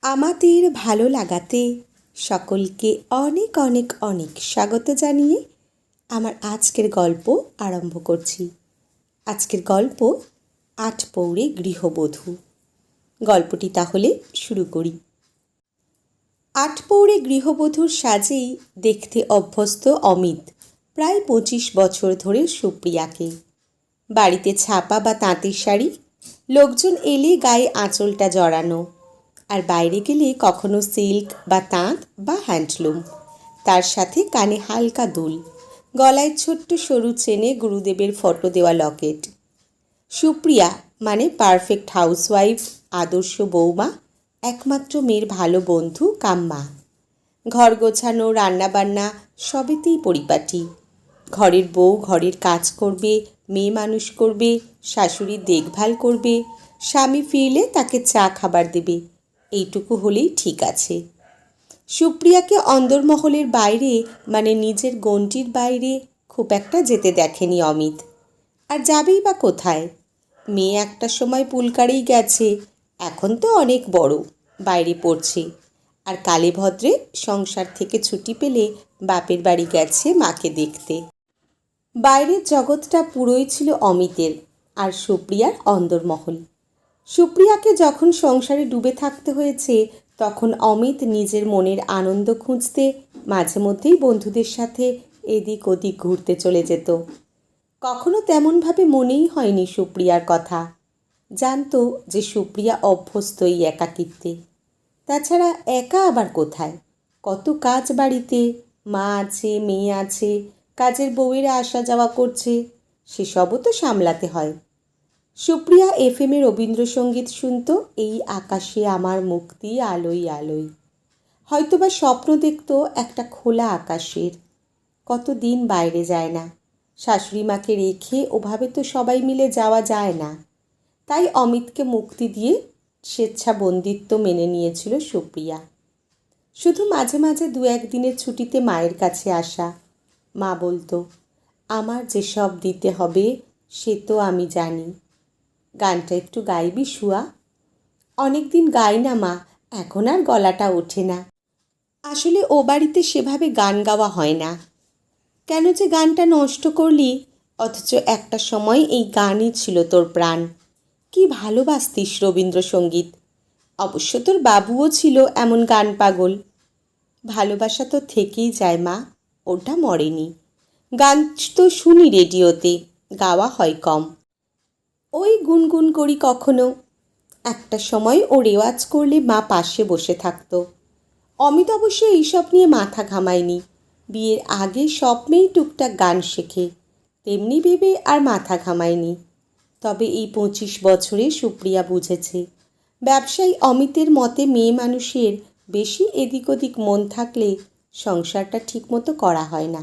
আমাদের ভালো লাগাতে সকলকে অনেক অনেক অনেক স্বাগত জানিয়ে আমার আজকের গল্প আরম্ভ করছি। আজকের গল্প আটপৌরে গৃহবধূ। গল্পটি তাহলে শুরু করি। আটপৌরে গৃহবধূর সাজেই দেখতে অভ্যস্ত অমিত প্রায় 25 বছর ধরে সুপ্রিয়াকে। বাড়িতে ছাপা বা তাঁতের শাড়ি, লোকজন এলে গায়ে আঁচলটা জড়ানো, আর বাইরে গেলে কখনো সিল্ক বা তাঁত বা হ্যান্ডলুম, তার সাথে কানে হালকা দুল, গলায় ছোট্ট সরু চেনে গুরুদেবের ফটো দেওয়া লকেট। সুপ্রিয়া মানে পারফেক্ট হাউসওয়াইফ, আদর্শ বৌমা, একমাত্র মেয়ের ভালো বন্ধু কাম্মা। ঘর গোছানো, রান্নাবান্না সবেতেই পরিপাটি। ঘরের বউ ঘরের কাজ করবে, মেয়ে মানুষ করবে, শাশুড়ির দেখভাল করবে, স্বামী ফিরলে তাকে চা খাবার দেবে, এইটুকু হলেই ঠিক আছে। সুপ্রিয়াকে অন্দরমহলের বাইরে মানে নিজের গণ্ডির বাইরে খুব একটা যেতে দেখেনি অমিত। আর যাবেই বা কোথায়? মেয়ে একটা সময় পুলকারেই গেছে, এখন তো অনেক বড়, বাইরে পড়ছে। আর কালে ভদ্রে সংসার থেকে ছুটি পেলে বাপের বাড়ি গেছে মাকে দেখতে। বাইরের জগৎটা পুরোই ছিল অমিতের আর সুপ্রিয়ার অন্দরমহল। সুপ্রিয়াকে যখন সংসারে ডুবে থাকতে হয়েছে, তখন অমিত নিজের মনের আনন্দ খুঁজতে মাঝে মধ্যেই বন্ধুদের সাথে এদিক ওদিক ঘুরতে চলে যেত। কখনো তেমনভাবে মনেই হয়নি সুপ্রিয়ার কথা। জানতো যে সুপ্রিয়া অভ্যস্ত এই একাকিত্বে। তাছাড়া একা আবার কোথায়? কত কাজ বাড়িতে, মা আছে, মেয়ে আছে, কাজের বউয়েরা আসা যাওয়া করছে, সেসবও তো সামলাতে হয়। সুপ্রিয়া এফএমে রবীন্দ্রসঙ্গীত শুনত, এই আকাশে আমার মুক্তি আলোই আলোই। হয়তোবা স্বপ্ন দেখত একটা খোলা আকাশের। কতদিন বাইরে যায় না, শাশুড়ি মাকে রেখে ওভাবে তো সবাই মিলে যাওয়া যায় না। তাই অমিতকে মুক্তি দিয়ে স্বেচ্ছাবন্দিত্ব মেনে নিয়েছিল সুপ্রিয়া। শুধু মাঝে মাঝে 2-1 দিনের ছুটিতে মায়ের কাছে আসা। মা বলতো, আমার যেসব দিতে হবে সে তো আমি জানি। গানটা একটু গাইবি শুয়া? অনেক দিন গাই না মা, এখন আর গলাটা ওঠে না। আসলে ও বাড়িতে সেভাবে গান গাওয়া হয় না। কেন যে গানটা নষ্ট করলি? অথচ একটা সময় এই গানই ছিল তোর প্রাণ। কি ভালোবাসতিস রবীন্দ্রসঙ্গীত। অবশ্য তোর বাবুও ছিল এমন গান পাগল। ভালোবাসা তো থেকেই যায় মা, ওটা মরেনি। গান তো শুনি রেডিওতে, গাওয়া হয় কম। ওই গুনগুন করি কখনো। একটা সময় ও রেওয়াজ করলে মা পাশে বসে থাকতো। অমিত অবশ্য এইসব নিয়ে মাথা ঘামায়নি। বিয়ের আগে সব মেয়েই টুকটাক গান শেখে, তেমনি ভেবে আর মাথা ঘামায়নি। তবে এই 25 বছরে সুপ্রিয়া বুঝেছে, ব্যবসায়ী অমিতের মতে মেয়ে মানুষের বেশি এদিক ওদিক মন থাকলে সংসারটা ঠিকমতো করা হয় না।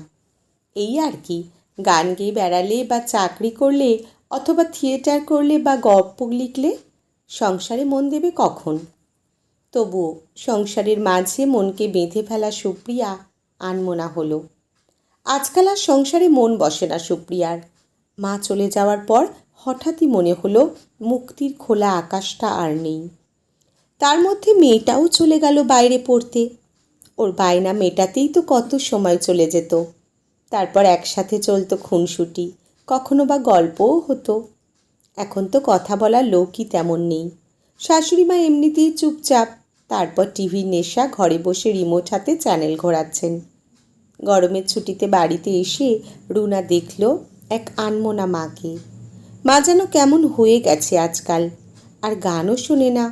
এই আর কি, গান গেয়ে বেড়ালে বা চাকরি করলে অথবা থিয়েটার করলে বা গল্প লিখলে সংসারে মন দেবে কখন? তবুও সংসারের মাঝে মনকে বেঁধে ফেলা সুপ্রিয়া আনমনা হলো। আজকাল আর সংসারে মন বসে না সুপ্রিয়ার। মা চলে যাওয়ার পর হঠাৎই মনে হলো মুক্তির খোলা আকাশটা আর নেই। তার মধ্যে মেয়েটাও চলে গেল বাইরে পড়তে। ওর বায়না মেটাতেই তো কত সময় চলে যেত। তারপর একসাথে চলতো খুনসুটি, কখনো বা গল্পও হতো। এখন তো কথা বলার লোকই তেমন নেই। শাশুড়ি মা এমনিতেই চুপচাপ, তারপর টিভির নেশা, ঘরে বসে রিমোট হাতে চ্যানেল ঘোরাচ্ছেন। গরমের ছুটিতে বাড়িতে এসে রুনা দেখল এক আনমনা মাকে। মা যেন কেমন হয়ে গেছে আজকাল, আর গানও শোনে না।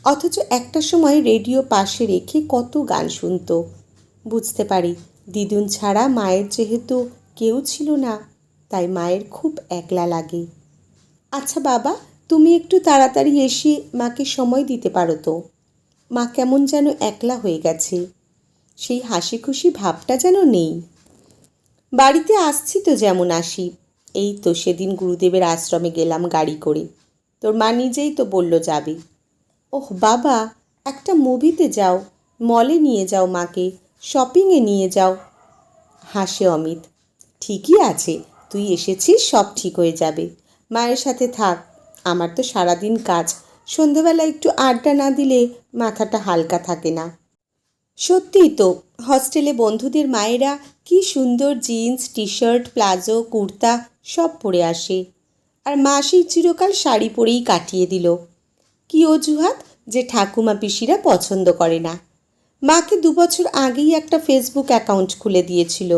অথচ একটা সময় রেডিও পাশে রেখে কত গান শুনত। বুঝতে পারি দিদুন ছাড়া মায়ের যেহেতু কেউ ছিল না, তাই মায়ের খুব একলা লাগে। আচ্ছা বাবা, তুমি একটু তাড়াতাড়ি এসে মাকে সময় দিতে পারো তো? মা কেমন যেন একলা হয়ে গেছে, সেই হাসি খুশি ভাবটা যেন নেই। বাড়িতে আসছি তো যেমন আসি। এই তো সেদিন গুরুদেবের আশ্রমে গেলাম গাড়ি করে, তোর মা নিজেই তো বলল যাবে। ওহ বাবা, একটা মুভিতে যাও, মলে নিয়ে যাও মাকে, শপিংয়ে নিয়ে যাও। হাসে অমিত। ঠিকই আছে, তুই এসেছিস, সব ঠিক হয়ে যাবে। মায়ের সাথে থাক, আমার তো সারাদিন কাজ, সন্ধেবেলা একটু আড্ডা না দিলে মাথাটা হালকা থাকে না। সত্যিই তো, হস্টেলে বন্ধুদের মায়েরা কি সুন্দর jeans, T shirt, palazzo, kurta সব পরে আসে, আর মাসি চিরকাল শাড়ি পরেই কাটিয়ে দিল। কি অজুহাত যে ঠাকুমা পিসিরা পছন্দ করে না। মাকে 2 বছর আগেই একটা ফেসবুক অ্যাকাউন্ট খুলে দিয়েছিল।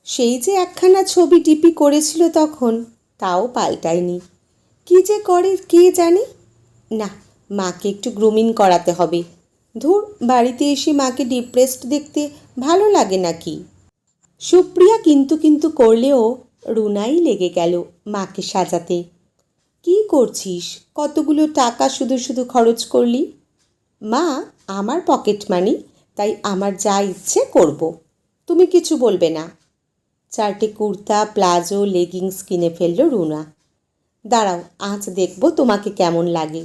সেই যে একখানা ছবি ডিপি করেছিল তখন, তাও পাল্টায়নি। কি যে করে কে জানে। না, মাকে একটু গ্রুমিং করাতে হবে। ধুর, বাড়িতে এসে মাকে ডিপ্রেসড দেখতে ভালো লাগে নাকি? সুপ্রিয়া কিন্তু করলেও রুনাই লেগে গেল মাকে সাজাতে। কি করছিস? কতগুলো টাকা শুধু শুধু খরচ করলি? মা, আমার পকেট মানি, তাই আমার যা ইচ্ছে করব, তুমি কিছু বলবে না। 4টে কুর্তা, প্লাজো, লেগিংস কিনে ফেলল রুনা। দাঁড়াও, আজ দেখব তোমাকে কেমন লাগে।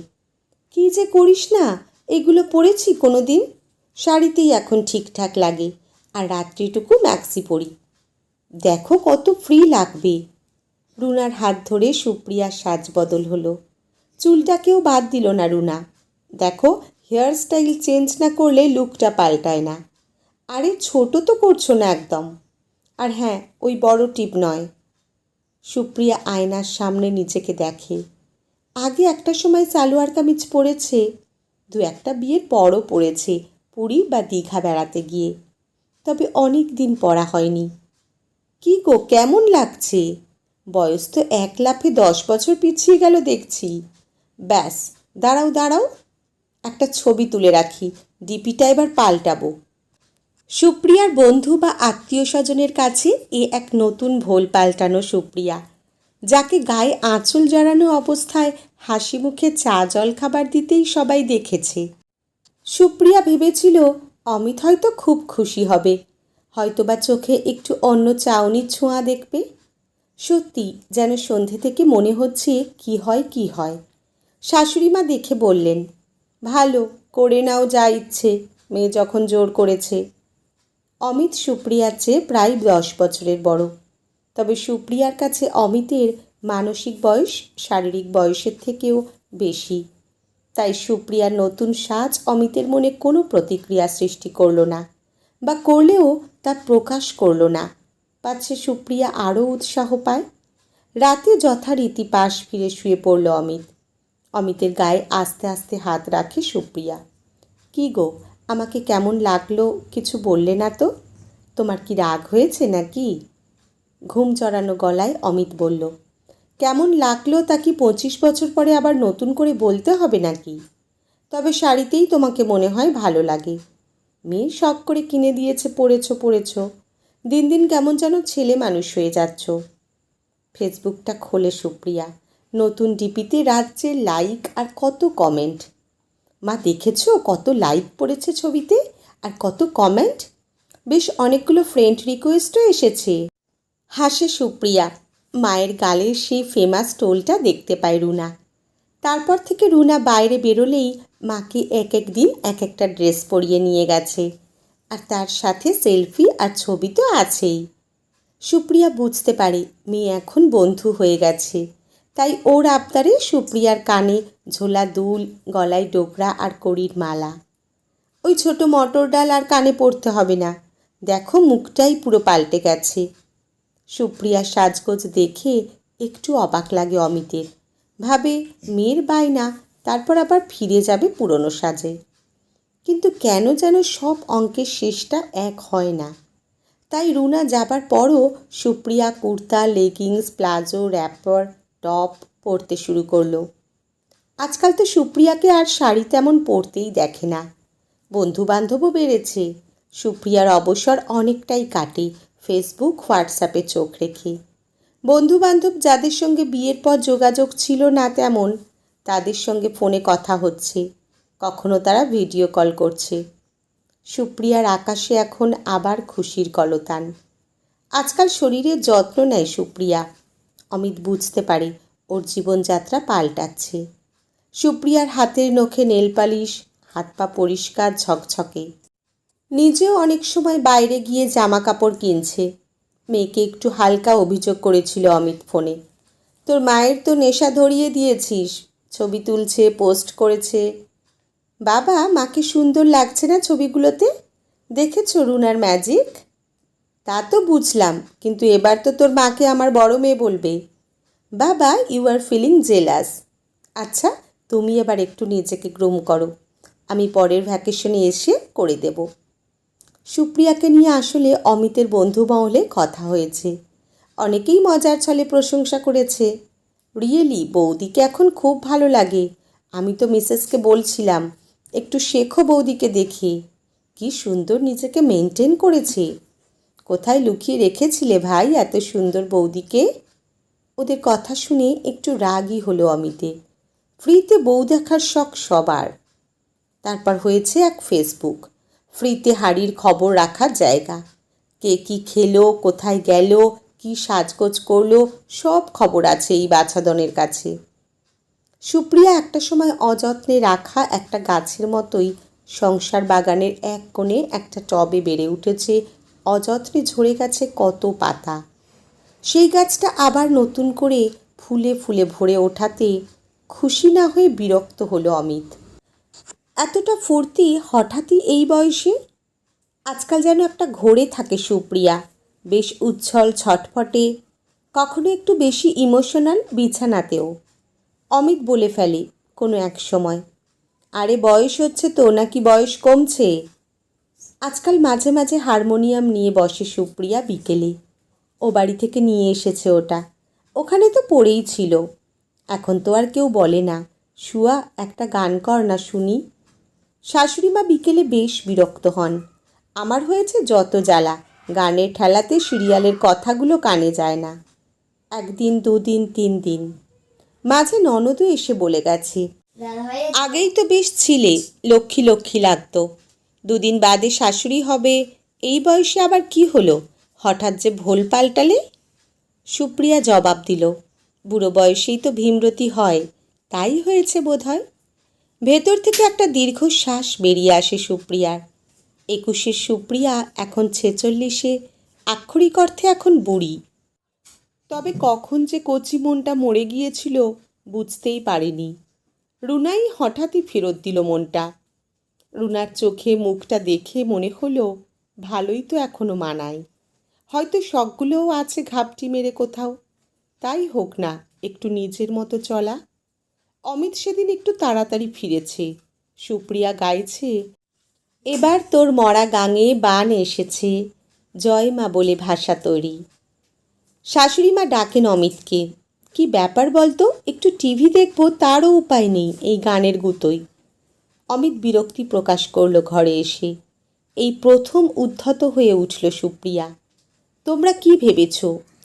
কি যে করিস না, এগুলো পরেছি কোনো দিন? শাড়িতেই এখন ঠিকঠাক লাগে, আর রাত্রিটুকু ম্যাক্সি পরি। দেখো কত ফ্রি লাগবে। রুনার হাত ধরে সুপ্রিয়ার সাজ বদল হলো। চুলটাকেও বাদ দিল না রুনা। দেখো, হেয়ার স্টাইল চেঞ্জ না করলে লুকটা পাল্টায় না। আরে ছোট তো করছো না একদম। আর হ্যাঁ, ওই বড় টিপ নয়। সুপ্রিয়া আয়নার সামনে নিজেকে দেখে। আগে একটা সময় সালোয়ার কামিজ পরেছে, 2-একটা বিয়ের পরও পরেছে পুরী বা দীঘা বেড়াতে গিয়ে, তবে অনেক দিন পরা হয়নি। কি গো, কেমন লাগছে? বয়স তো 1 লাফে 10 বছর পিছিয়ে গেল দেখছি। ব্যাস, দাঁড়াও, একটা ছবি তুলে রাখি, ডিপিটা এবার পাল্টাবো। সুপ্রিয়ার বন্ধু বা আত্মীয় স্বজনের কাছে এ এক নতুন ভোল পাল্টানো সুপ্রিয়া, যাকে গায়ে আঁচল জড়ানো অবস্থায় হাসি মুখে চা জল খাবার দিতেই সবাই দেখেছে। সুপ্রিয়া ভেবেছিল অমিত হয়তো খুব খুশি হবে, হয়তোবা চোখে একটু অন্য চাউনির ছোঁয়া দেখবে। সত্যি যেন সন্ধে থেকে মনে হচ্ছে কি হয়। শাশুড়িমা দেখে বললেন, ভালো করে নাও যা ইচ্ছে, মেয়ে যখন জোর করেছে। অমিত সুপ্রিয়ার চেয়ে প্রায় 10 বছরের বড়, তবে সুপ্রিয়ার কাছে অমিতের মানসিক বয়স শারীরিক বয়সের থেকেও বেশি। তাই সুপ্রিয়ার নতুন সাজ অমিতের মনে কোনো প্রতিক্রিয়া সৃষ্টি করল না, বা করলেও তা প্রকাশ করল না, পাছে সুপ্রিয়া আরও উৎসাহ পায়। রাতে যথারীতি পাশ ফিরে শুয়ে পড়ল অমিত। অমিতের গায়ে আস্তে আস্তে হাত রাখে সুপ্রিয়া। কি গো, আমাকে কেমন লাগলো কিছু বললে না তো? তোমার কি রাগ হয়েছে নাকি? ঘুম জড়ানো গলায় অমিত বলল, কেমন লাগলো তা কি 25 বছর পরে আবার নতুন করে বলতে হবে নাকি? তবে শাড়িতেই তোমাকে মনে হয় ভালো লাগে। মেয়ে শখ করে কিনে দিয়েছে, পড়েছ। দিন দিন কেমন যেন ছেলে মানুষ হয়ে যাচ্ছ। ফেসবুকটা খোলে সুপ্রিয়া। নতুন ডিপিতে রাজ্যের লাইক আর কত কমেন্ট। মা দেখেছ কত লাইক পড়েছে ছবিতে, আর কত কমেন্ট? বেশ অনেকগুলো ফ্রেন্ড রিকোয়েস্টও এসেছে। হাসে সুপ্রিয়া। মায়ের গালের সেই ফেমাস টোলটা দেখতে পায় রুনা। তারপর থেকে রুনা বাইরে বেরোলেই মাকে এক এক দিন এক একটা ড্রেস পরিয়ে নিয়ে গেছে, আর তার সাথে সেলফি আর ছবি তো আছেই। সুপ্রিয়া বুঝতে পারে মেয়ে এখন বন্ধু হয়ে গেছে, তাই ওর আবদারে সুপ্রিয়ার কানে ঝোলা দুল, গলায় ডোকরা আর কড়ির মালা। ওই ছোট মটর ডাল আর কানে পড়তে হবে না, দেখো মুখটাই পুরো পাল্টে গেছে। সুপ্রিয়ার সাজগোজ দেখে একটু অবাক লাগে অমিতের। ভাবে মেয়ের বায়না, তারপর আবার ফিরে যাবে পুরনো সাজে। কিন্তু কেন যেন সব অঙ্কের শেষটা এক হয় না। তাই রুনা যাবার পরও Supriya kurta, leggings, palazzo, wrapper, top পরতে শুরু করলো। আজকাল তো সুপ্রিয়াকে আর শাড়ি তেমন পরতেই দেখে না। বন্ধুবান্ধবও বেড়েছে। সুপ্রিয়ার অবসর অনেকটাই কাটে ফেসবুক, হোয়াটসঅ্যাপে চোখ রেখে। বন্ধুবান্ধব যাদের সঙ্গে বিয়ের পর যোগাযোগ ছিল না তেমন, তাদের সঙ্গে ফোনে কথা হচ্ছে, কখনো তারা ভিডিও কল করছে। সুপ্রিয়ার আকাশে এখন আবার খুশির কলতান। আজকাল শরীরের যত্ন নেয় সুপ্রিয়া। অমিত বুঝতে পারে ওর জীবনযাত্রা পাল্টাচ্ছে। সুপ্রিয়ার হাতের নখে নেল পালিশ, হাত পা পরিষ্কার ঝকঝকে। নিজেও অনেক সময় বাইরে গিয়ে জামা কাপড় কিনছে। মেয়েকে একটু হালকা অভিযোগ করেছিল অমিত ফোনে, তোর মায়ের তো নেশা ধরিয়ে দিয়েছিস, ছবি তুলছে, পোস্ট করেছে। বাবা, মাকে সুন্দর লাগছে না ছবিগুলোতে? দেখেছো রুনার ম্যাজিক? তা তো বুঝলাম, কিন্তু এবার তো তোর মাকে আমার বড় মেয়ে বলবে। বাবা, ইউ আর ফিলিং জেলাস। আচ্ছা, তুমি এবার একটু নিজেকে গ্রুম করো, আমি পরের ভ্যাকেশনে এসে করে দেব। সুপ্রিয়াকে নিয়ে আসলে অমিতের বন্ধু মহলে কথা হয়েছে। অনেকেই মজার ছলে প্রশংসা করেছে। রিয়েলি বৌদিকে এখন খুব ভালো লাগে। আমি তো মিসেসকে বলছিলাম, একটু শেখো বৌদিকে দেখে। কি সুন্দর নিজেকে মেনটেন করেছে। কোথায় লুকিয়ে রেখেছিলে ভাই এত সুন্দর বৌদিকে? ওদের কথা শুনে একটু রাগই হলো অমিতে। ফ্রিতে বউ দেখার শখ সবার। তারপর হয়েছে এক ফেসবুক, ফ্রিতে হাড়ির খবর রাখার জায়গা। কে কী খেলো, কোথায় গেল, কি সাজগোজ করলো, সব খবর আছে এই বাছাধনের কাছে। সুপ্রিয়া একটা সময় অযত্নে রাখা একটা গাছের মতোই সংসার বাগানের এক কোণে একটা টবে বেড়ে উঠেছে। অযত্নে ঝরে গেছে কত পাতা। সেই গাছটা আবার নতুন করে ফুলে ফুলে ভরে ওঠাতে খুশি না হয়ে বিরক্ত হলো অমিত। এতটা ফুর্তি হঠাৎই এই বয়সে? আজকাল যেন একটা ঘোরে থাকে সুপ্রিয়া, বেশ উচ্ছল, ছটফটে, কখনো একটু বেশি ইমোশনাল বিছানাতেও। অমিত বলে ফেলে কোনো এক সময়, আরে বয়স হচ্ছে তো, নাকি বয়স কমছে? আজকাল মাঝে মাঝে হারমোনিয়াম নিয়ে বসে সুপ্রিয়া বিকেলে। ও বাড়ি থেকে নিয়ে এসেছে ওটা, ওখানে তো পড়েই ছিল। এখন তো আর কেউ বলে না, শুয়া একটা গান কর না শুনি। শাশুড়িমা বিকেলে বেশ বিরক্ত হন। আমার হয়েছে যত জ্বালা, গানের ঠেলাতে সিরিয়ালের কথাগুলো কানে যায় না। একদিন, দুদিন, 3 দিন। মাঝে ননদও এসে বলে গেছে, আগেই তো বেশ ছিলে, লক্ষ্মী লক্ষ্মী লাগতো। 2 দিন বাদে শাশুড়ি হবে, এই বয়সে আবার কি হলো, হঠাৎ যে ভোল পাল্টালে? সুপ্রিয়া জবাব দিল, বুড়ো বয়সেই তো ভীমরতি হয়, তাই হয়েছে বোধহয়। ভেতর থেকে একটা দীর্ঘশ্বাস বেরিয়ে আসে সুপ্রিয়ার। 21-এর সুপ্রিয়া এখন 46-এ, আক্ষরিক অর্থে এখন বুড়ি। তবে কখন যে কচি মনটা মরে গিয়েছিল বুঝতেই পারেনি। রুনাই হঠাৎই ফেরত দিল মনটা। রুনার চোখে মুখটা দেখে মনে হলো ভালোই তো এখনো মানায়। হয়তো শখগুলোও আছে ঘাপটি মেরে কোথাও। তাই হোক না, একটু নিজের মতো চলা। অমিত সেদিন একটু তাড়াতাড়ি ফিরেছে। সুপ্রিয়া গাইছে, এবার তোর মরা গাঙে বান এসেছে, জয় মা বলে ভাষা তৈরি। শাশুড়িমা ডাকেন অমিতকে, কি ব্যাপার বলতো, একটু টিভি দেখবো তারও উপায় নেই এই গানের গুতোয়। অমিত বিরক্তি প্রকাশ করল ঘরে এসে। এই প্রথম উদ্ধত হয়ে উঠল সুপ্রিয়া। তোমরা কি ভেবেছ,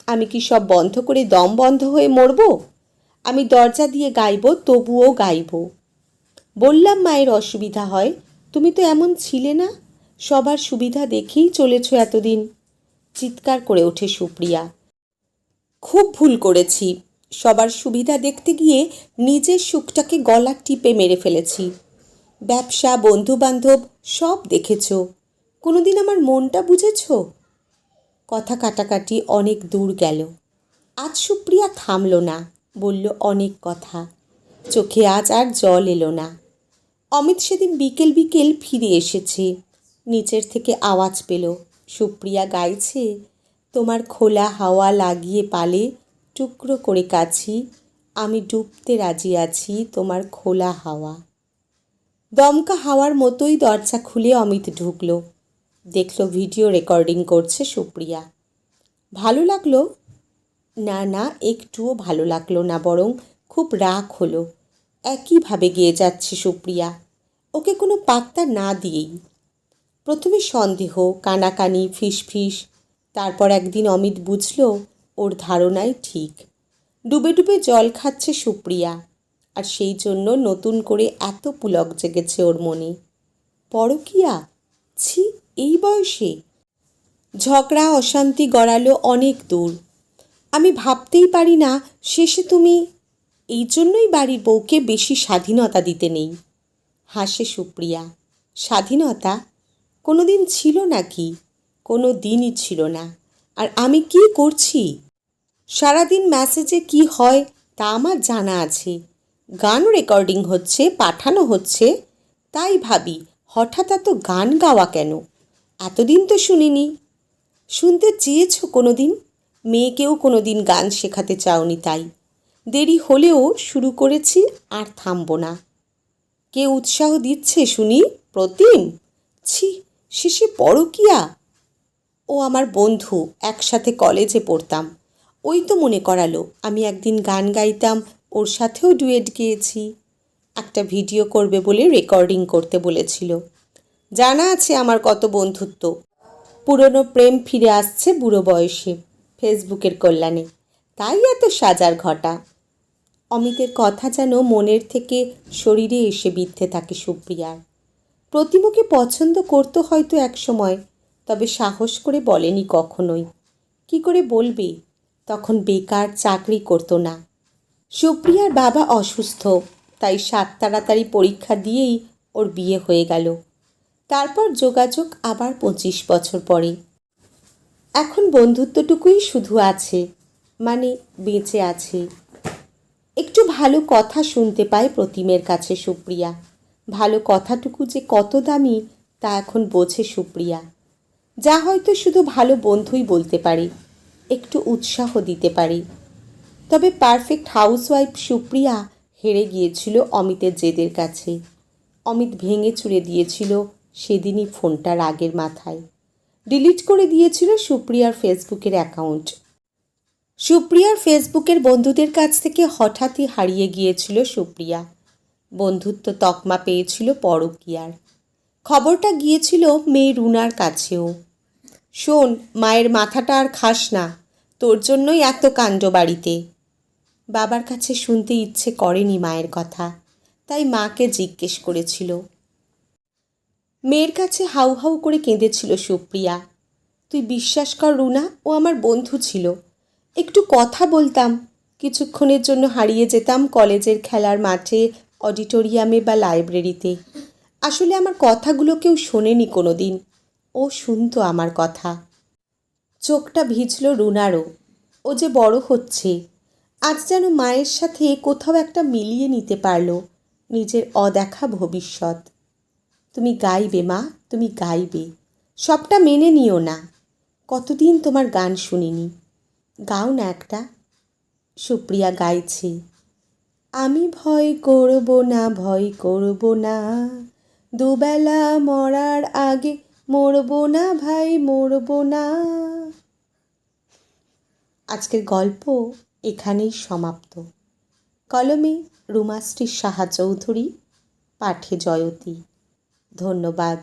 আমি কি সব বন্ধ করে দম বন্ধ হয়ে মরব? আমি দরজা দিয়ে গাইব, তবুও গাইব। বললাম মায়ের অসুবিধা হয়, তুমি তো এমন ছিলে না, সবার সুবিধা দেখেই চলেছ এতদিন। চিৎকার করে ওঠে সুপ্রিয়া, খুব ভুল করেছি, সবার সুবিধা দেখতে গিয়ে নিজের সুখটাকে গলা টিপে মেরে ফেলেছি। ব্যবসা, বন্ধুবান্ধব সব দেখেছ, কোনোদিন আমার মনটা বুঝেছ? কথা কাটাকাটি অনেক দূর গেল। আজ সুপ্রিয়া থামল না, বলল অনেক কথা। চোখে আজ আর জল এলো না। অমিত সেদিন বিকেল বিকেল ফিরে এসেছে। নিচের থেকে আওয়াজ পেল, সুপ্রিয়া গাইছে, তোমার খোলা হাওয়া লাগিয়ে পালে টুকরো করে কাছি, আমি ডুবতে রাজি আছি তোমার খোলা হাওয়া। দমকা হাওয়ার মতোই দরজা খুলে অমিত ঢুকল। দেখল ভিডিও রেকর্ডিং করছে সুপ্রিয়া। ভালো লাগলো? না না, একটুও ভালো লাগলো না, বরং খুব রাগ হলো। একইভাবে গেয়ে যাচ্ছে সুপ্রিয়া, ওকে কোনো পাত্তা না দিয়েই। প্রথমে সন্দেহ, কানাকানি, ফিসফিস। তারপর একদিন অমিত বুঝল ওর ধারণাই ঠিক। ডুবে ডুবে জল খাচ্ছে সুপ্রিয়া, আর সেই জন্য নতুন করে এত পুলক জেগেছে ওর মনে। পরকীয়া, ছি, এই বয়সে! ঝগড়া অশান্তি গড়ালো অনেক দূর। আমি ভাবতেই পারি না শেষে তুমি। এই জন্যই বাড়ির বউকে বেশি স্বাধীনতা দিতে নেই। হাসে সুপ্রিয়া। স্বাধীনতা কোনো দিন ছিল নাকি? কোনো দিনই ছিল না। আর আমি কি করছি? সারাদিন মেসেজে কি হয় তা আমার জানা আছে। গান রেকর্ডিং হচ্ছে, পাঠানো হচ্ছে, তাই ভাবি হঠাৎ এত গান গাওয়া কেন? এতদিন তো শুনিনি। শুনতে চেয়েছো কোনো দিন? মেয়েকেও কোনো দিন গান শেখাতে চাওনি, তাই দেরি হলেও শুরু করেছি, আর থামবো না। কে উৎসাহ দিচ্ছে শুনি? প্রতিম? ছি, শেষে পরকীয়া। ও আমার বন্ধু, একসাথে কলেজে পড়তাম। ওই তো মনে করালো আমি একদিন গান গাইতাম, ওর সাথেও ডুয়েট গেয়েছি। একটা ভিডিও করবে বলে রেকর্ডিং করতে বলেছিল। জানা আছে আমার কত বন্ধুত্ব। পুরনো প্রেম ফিরে আসছে বুড়ো বয়সে, ফেসবুকের কল্যাণে। তাই এত সাজার ঘটা। অমিতের কথা যেন মনের থেকে শরীরে এসে বিঁধতে থাকে সুপ্রিয়ার। প্রতিমকে পছন্দ করতো হয়তো এক সময়, তবে সাহস করে বলেনি কখনোই। কি করে বলবে? তখন বেকার চাকরি করতো না। সুপ্রিয়ার বাবা অসুস্থ, তাই তাড়াতাড়ি পরীক্ষা দিয়েই ওর বিয়ে হয়ে গেল। তারপর যোগাযোগ আবার 25 বছর পরে। এখন বন্ধুত্বটুকুই শুধু আছে, মানে বেঁচে আছে। একটু ভালো কথা শুনতে পায় প্রতিমের কাছে সুপ্রিয়া। ভালো কথাটুকু যে কত দামি তা এখন বোঝে সুপ্রিয়া। যা হয়তো শুধু ভালো বন্ধুই বলতে পারে, একটু উৎসাহ দিতে পারে। তবে পারফেক্ট হাউসওয়াইফ সুপ্রিয়া হেরে গিয়েছিল অমিতের জেদের কাছে। অমিত ভেঙে চুরে দিয়েছিল সেদিনই ফোনটা রাগের মাথায়। ডিলিট করে দিয়েছিল সুপ্রিয়ার ফেসবুকের অ্যাকাউন্ট। সুপ্রিয়ার ফেসবুকের বন্ধুদের কাছ থেকে হঠাৎই হারিয়ে গিয়েছিল সুপ্রিয়া। বন্ধুত্ব তকমা পেয়েছিল পরকীয়ার। খবরটা গিয়েছিল মেয়ে রুনার কাছেও। শোন, মায়ের মাথাটা আর খাস না, তোর জন্যই এত কাণ্ড বাড়িতে। বাবার কাছে শুনতে ইচ্ছে করেনি মায়ের কথা, তাই মাকে জিজ্ঞেস করেছিল। মেয়ের কাছে হাউ হাউ করে কেঁদেছিল সুপ্রিয়া। তুই বিশ্বাস কর রুনা, ও আমার বন্ধু ছিল। একটু কথা বলতাম, কিছুক্ষণের জন্য হারিয়ে যেতাম কলেজের খেলার মাঠে, অডিটোরিয়ামে বা লাইব্রেরিতে। আসলে আমার কথাগুলো কেউ শোনেনি কোনো দিন, ও শুনতো আমার কথা। চোখটা ভিজল রুনারও। ও যে বড় হচ্ছে, আজ যেন মায়ের সাথে কোথাও একটা মিলিয়ে নিতে পারল নিজের অদেখা ভবিষ্যৎ। তুমি গাইবে মা, তুমি গাইবে, সবটা মেনে নিও না। কতদিন তোমার গান শুনিনি, গাও না একটা। সুপ্রিয়া গাইছে। আমি ভয় করব না, ভয় করব না, দুবেলা মরার আগে মরব না ভাই, মরব না। আজকের গল্প এখানেই সমাপ্ত। কলমে রুমাশ্রী সাহা চৌধুরী, পাঠে জয়তী। ধন্যবাদ।